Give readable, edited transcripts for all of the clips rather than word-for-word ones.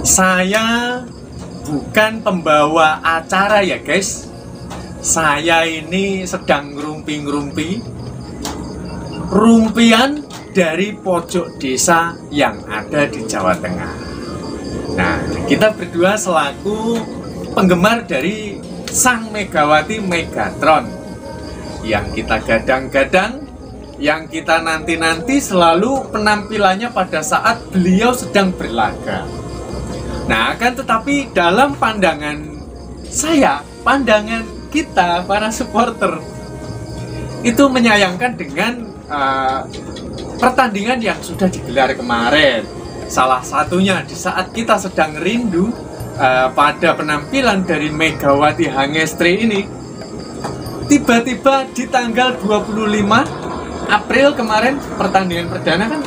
Saya bukan pembawa acara ya guys. Saya ini sedang ngerumpi-ngerumpi rumpian dari pojok desa yang ada di Jawa Tengah. Nah, kita berdua selaku penggemar dari Sang Megawati Megatron yang kita gadang-gadang, yang kita nanti-nanti selalu penampilannya pada saat beliau sedang berlaga. Nah, akan tetapi dalam pandangan saya, pandangan kita para supporter itu menyayangkan dengan pertandingan yang sudah digelar kemarin. Salah satunya di saat kita sedang rindu pada penampilan dari Megawati Hangestri ini, tiba-tiba di tanggal 25 April kemarin pertandingan perdana kan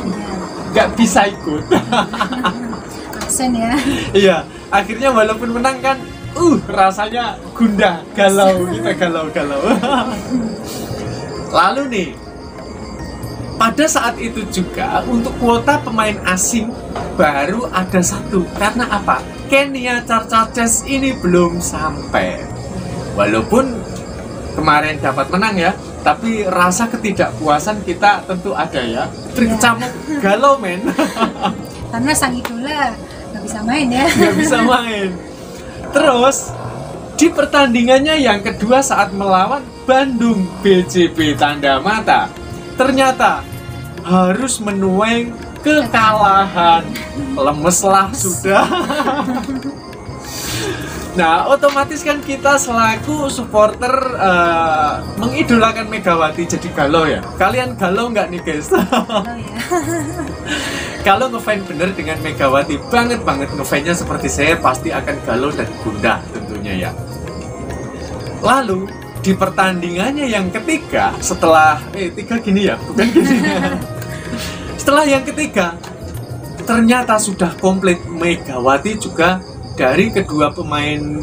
nggak bisa ikut. Absen ya. Iya, akhirnya walaupun menang kan rasanya gundah, galau, kita galau-galau. Lalu nih, pada saat itu juga untuk kuota pemain asing baru ada satu. Karena apa? Kenya Charchaches ini belum sampai. Walaupun kemarin dapat menang ya, tapi rasa ketidakpuasan kita tentu ada ya. Berkecamuk galau men. Karena sang idola nggak bisa main ya. Nggak bisa main. Terus di pertandingannya yang kedua saat melawan Bandung BJB Tanda Mata, ternyata harus menuai kekalahan. Lemeslah sudah. Nah, otomatis kan kita selaku supporter mengidolakan Megawati jadi galau ya. Kalian galau nggak nih guys? Galau ya. Kalau ngefans bener dengan Megawati banget ngefansnya seperti saya, pasti akan galau dan gundah tentunya ya. Lalu di pertandingannya yang ketiga, setelah tiga gini ya, bukan gini. Setelah yang ketiga, ternyata sudah komplit. Megawati juga dari kedua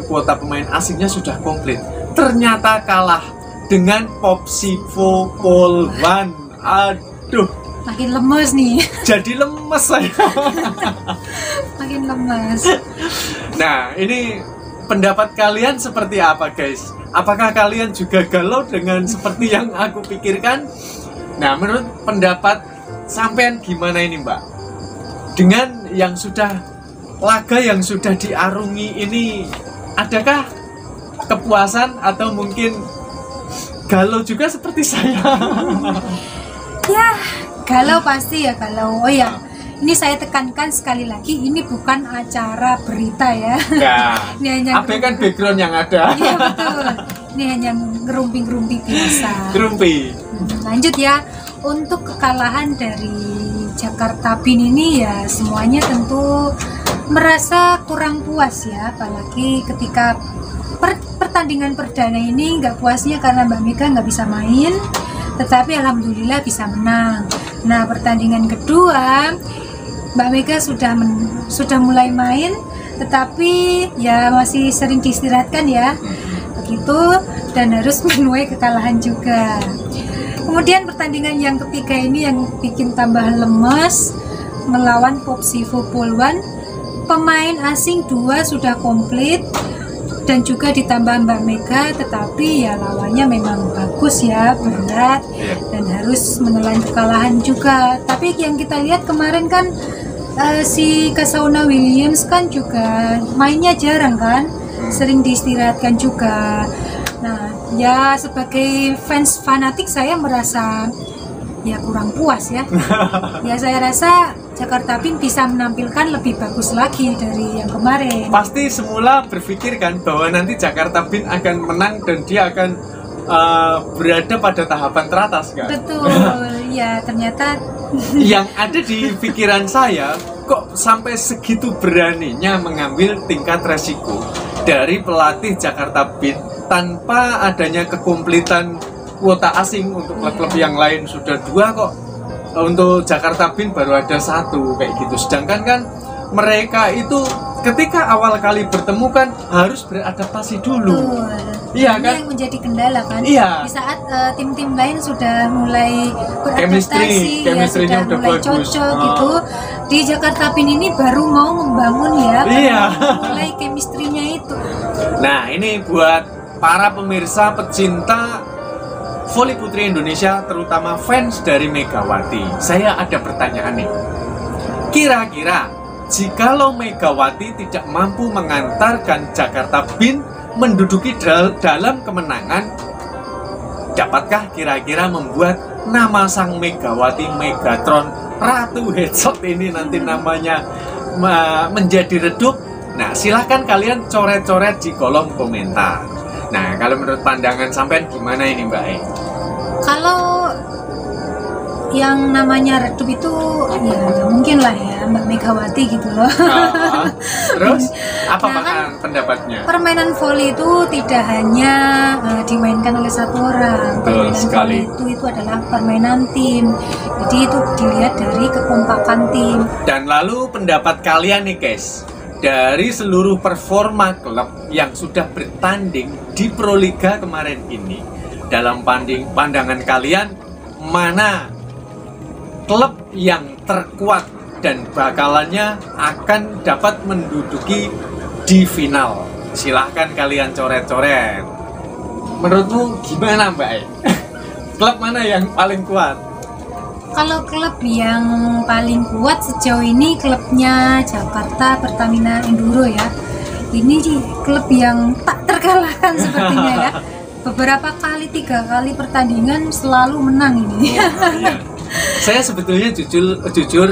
kuota pemain asingnya sudah komplit. Ternyata kalah dengan Popsivo Polwan. Aduh, Makin lemes nih. jadi lemes saya. Makin lemes. Nah, ini pendapat kalian seperti apa guys? Apakah kalian juga galau dengan seperti yang aku pikirkan? Nah, menurut pendapat sampean gimana ini Mbak? Dengan yang sudah laga yang sudah diarungi ini, adakah kepuasan atau mungkin galau juga seperti saya? Ya, galau pasti ya galau. Oh ya, ini saya tekankan sekali lagi, ini bukan acara berita ya. Nah, Ini hanya abaikan background yang ada. Iya betul. Ini hanya ngerumpi-ngerumpi biasa. Gerumpi. Lanjut ya, untuk kekalahan dari Jakarta Bin ini ya semuanya tentu merasa kurang puas ya, apalagi ketika pertandingan perdana ini nggak puasnya karena Mbak Mega nggak bisa main, tetapi alhamdulillah bisa menang. Nah, pertandingan kedua Mbak Mega sudah mulai main, tetapi ya masih sering diistirahatkan ya, begitu, dan harus menuai kekalahan juga. Kemudian pertandingan yang ketiga ini yang bikin tambah lemes, melawan Popsivo Polwan. Pemain asing 2 sudah komplit dan juga ditambah Mbak Mega, tetapi ya lawannya memang bagus ya, berat dan harus menelan kekalahan juga. Tapi yang kita lihat kemarin kan si Kasauna Williams kan juga mainnya jarang kan, sering diistirahatkan juga. Nah, ya sebagai fans fanatik saya merasa ya kurang puas ya. Ya saya rasa Jakarta Bin bisa menampilkan lebih bagus lagi dari yang kemarin. Pasti semula berpikir kan bahwa nanti Jakarta Bin akan menang dan dia akan berada pada tahapan teratas kan? Betul, ya ternyata yang ada di pikiran saya, kok sampai segitu beraninya mengambil tingkat resiko dari pelatih Jakarta Bin tanpa adanya kekomplitan kuota asing. Untuk klub-klub yang lain sudah 2 kok, untuk Jakarta Bin baru ada 1 kayak gitu. Sedangkan kan mereka itu ketika awal kali bertemu kan harus beradaptasi dulu. Iya kan? Yang menjadi kendala kan. Iya. Di saat tim-tim lain sudah mulai beradaptasi, chemistry-nya sudah udah mulai bagus. cocok gitu. Di Jakarta Bin ini baru mau membangun ya. Iya. mulai chemistry-nya itu. Nah, ini buat para pemirsa pecinta voli putri Indonesia, terutama fans dari Megawati. Saya ada pertanyaan nih. Kira-kira jikalau Megawati tidak mampu mengantarkan Jakarta BIN menduduki dalam kemenangan, dapatkah kira-kira membuat nama sang Megawati Megatron Ratu Headshot ini nanti namanya menjadi redup? Nah, silahkan kalian coret-coret di kolom komentar. Nah, kalau menurut pandangan sampean gimana ini Mbak E? Kalau yang namanya redup itu ya nggak mungkin lah ya Mbak Megawati gitu loh. Terus apa Nah, kan pendapatnya? Permainan voli itu tidak hanya dimainkan oleh satu orang. Betul Permainan sekali. voli itu adalah permainan tim. Jadi itu dilihat dari kekompakan tim. Dan lalu pendapat kalian nih guys, dari seluruh performa klub yang sudah bertanding di Proliga kemarin ini, dalam pandangan kalian mana klub yang terkuat dan bakalannya akan dapat menduduki di final? Silahkan kalian coret-coret. Menurutmu gimana Mbak E? Klub mana yang paling kuat? Kalau klub yang paling kuat sejauh ini klubnya Jakarta Pertamina Enduro ya. Ini klub yang tak terkalahkan sepertinya ya. Beberapa kali, 3 kali pertandingan selalu menang ini. Iya. Saya sebetulnya jujur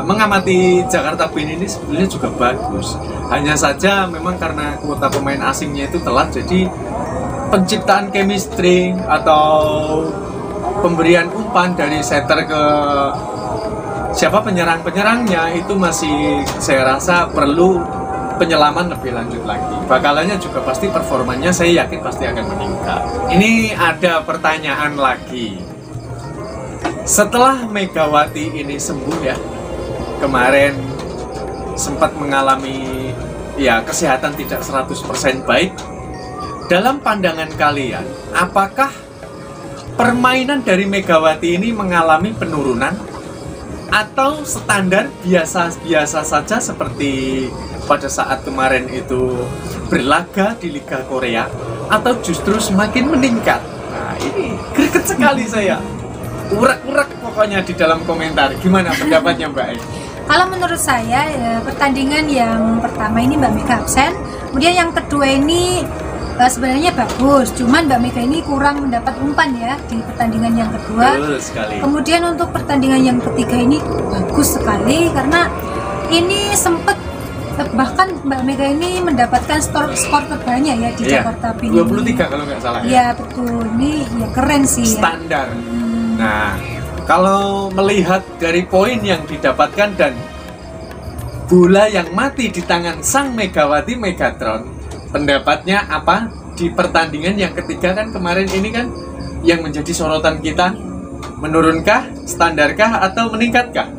mengamati Jakarta BIN ini sebetulnya juga bagus. Hanya saja memang karena kuota pemain asingnya itu telat, jadi penciptaan chemistry atau pemberian umpan dari setter ke siapa penyerangnya itu masih saya rasa perlu penyelaman lebih lanjut lagi. Bakalannya juga pasti performanya saya yakin pasti akan meningkat. Ini ada pertanyaan lagi. Setelah Megawati ini sembuh ya, kemarin sempat mengalami ya kesehatan tidak 100% baik. Dalam pandangan kalian, apakah permainan dari Megawati ini mengalami penurunan atau standar biasa-biasa saja seperti pada saat kemarin itu berlaga di Liga Korea, atau justru semakin meningkat? Nah, ini greget sekali saya. Urak-urak pokoknya di dalam komentar. Gimana pendapatnya Mbak E? Kalau menurut saya pertandingan yang pertama ini Mbak Mega absen, kemudian yang kedua ini sebenarnya bagus, cuman Mbak Mega ini kurang mendapat umpan ya di pertandingan yang kedua. Betul sekali. Kemudian untuk pertandingan yang ketiga ini bagus sekali karena ini sempat bahkan Mbak Mega ini mendapatkan skor terbanyak ya di Jakarta BIN. 23 kalau nggak salah ya. Iya betul, ini ya keren sih. Standar. Nah, kalau melihat dari poin yang didapatkan dan bola yang mati di tangan sang Megawati Megatron, pendapatnya apa di pertandingan yang ketiga kan kemarin ini kan yang menjadi sorotan kita? Menurunkah, standarkah, atau meningkatkah?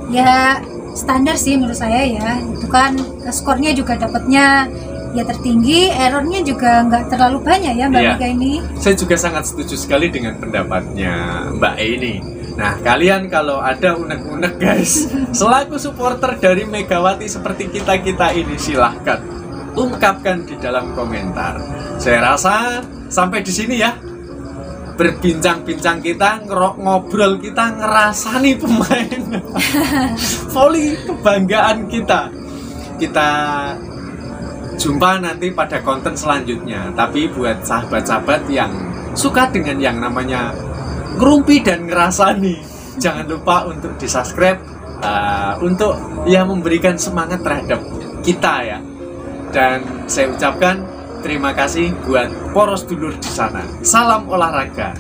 Ya standar sih menurut saya ya. Itu kan skornya juga dapatnya ya tertinggi, errornya juga nggak terlalu banyak ya Mbak Mega ini. Saya juga sangat setuju sekali dengan pendapatnya Mbak E ini. Nah, kalian kalau ada unek-unek guys, selaku supporter dari Megawati seperti kita-kita ini, silahkan ungkapkan di dalam komentar. Saya rasa sampai di sini ya. Berbincang-bincang kita, ngobrol kita, ngerasani pemain voli kebanggaan kita. Kita jumpa nanti pada konten selanjutnya. Tapi buat sahabat-sahabat yang suka dengan yang namanya ngerumpi dan ngerasani, jangan lupa untuk di subscribe untuk ya memberikan semangat terhadap kita ya. Dan saya ucapkan terima kasih buat poros dulur di sana. Salam olahraga.